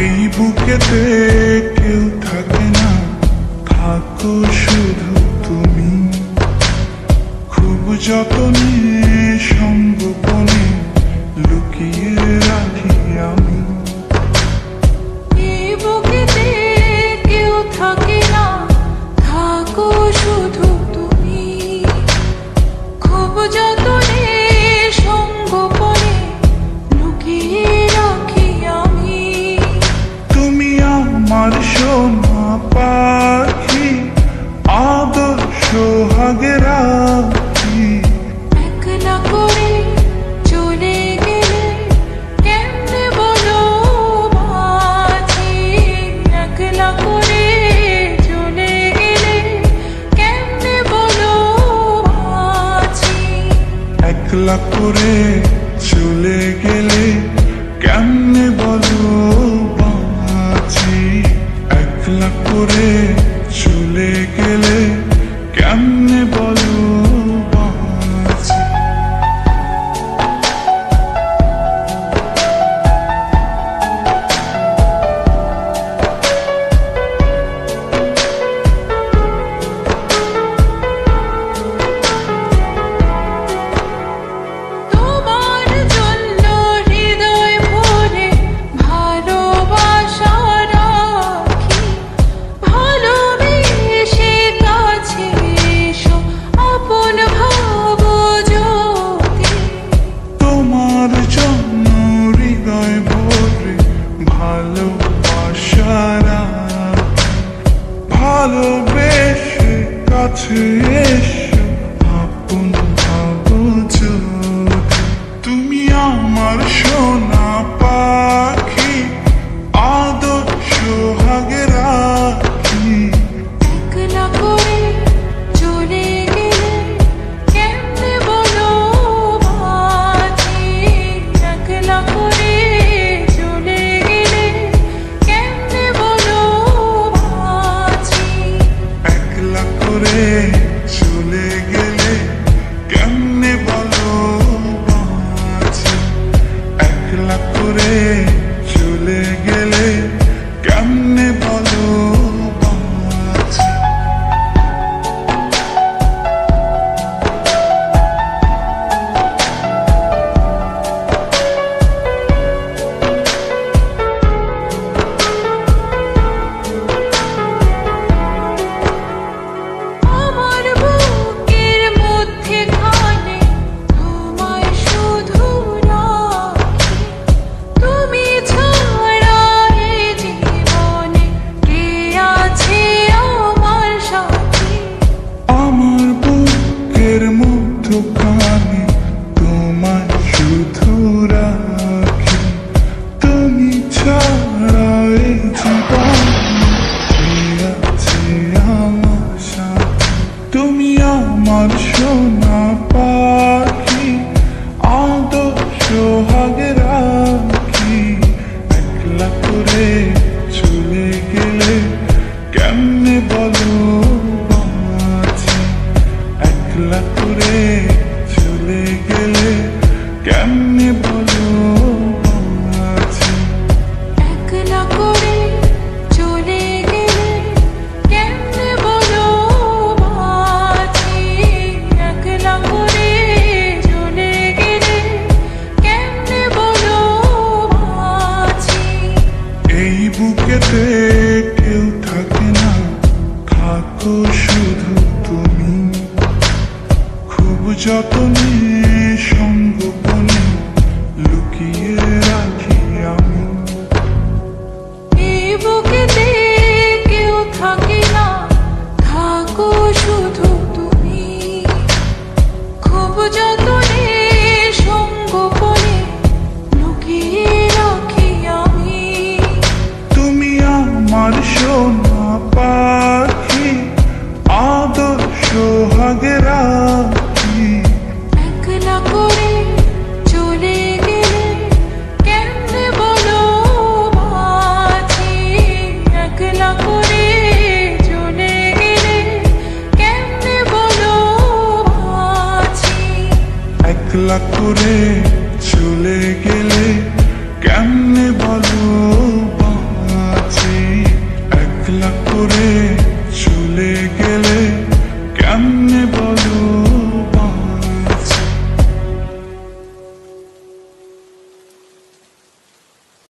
এই বুকেতে কেউ থাকে না, থাকো শুধু তুমি। খুব যতনে সঙ্গোপনে লুকিয়ে রাখি আমি। এই বুকেতে কেউ থাকে না, থাকো শুধু তুমি। খুব যতনে সঙ্গোপনে লুকিয়ে রাখি আমি। তুমি আমার সোনা পাখি, আদর সোহাগে রাখি। একলা করে চলে গেলে কেমনে বলো বাঁচি। একলা করে চলে গেলে কেমনে বলো বাঁচি। একলা করে চলে গেলে কেমনে বলো বাঁচি। একলা করে চলে গেলে কেমনে বলো বাঁচি। তোমার জন্য হৃদয় ভরে ভালোবাসা রাখি। ভালোবেসে কাছে এসো, আপন ভাবো যদি। তোমার জন্য হৃদয় ভরে ভালোবাসা রাখি। ভালোবেসে কাছে এসো, আপন ভাবো যদি। তুমি আমার সোনা পাখি, আদর সোহাগে রাখি। একলা করে চলে গেলে কেমনে বলো বাঁচি। একলা করে চলে গেলে কেমনে বলো বাঁচি। একলা করে চলে গেলে কেমনে বলো বাঁচি। একলা করে চলে গেলে কেমনে বলো বাঁচি। আমার বুকের মধ্যে খানে তোমায় শুধু রাখি। তুমি ছাড়া এই জীবনে কে আছে আমার সাথী। আমার বুকের মধ্যখানে তোমায় শুধু রাখি। তুমি ছাড়া এই জীবনে কে আছে আমার সাথে। তুমি আমার সোনা পাখি, আদর সোহাগে রাখি। একলা করে চলে গেলে কেমনে বলো বাঁচি। একলা করে চলে গেলে কেমনে বলো বাঁচি। একলা করে চলে গেলে কেমনে বলো বাঁচি। একলা করে চলে গেলে কেমনে বলো বাঁচি। এই বুকেতে কেউ থাকে না, থাকো শুধু তুমি। খুব যতনে সঙ্গোপনে লুকিয়ে রাখি আমি। এই বুকেতে কেউ থাকে না, থাকো শুধু তুমি। খুব যতনে সঙ্গোপনে লুকিয়ে রাখি আমি। তুমি আমার সোনা পাখি, আদর সোহাগে রাখি। একলা করে চলে গেলে কেমনে বলো বাঁচি। একলা করে চলে গেলে কেমনে বলো বাঁচি। একলা করে চলে গেলে কেমনে বলো বাঁচি। একলা করে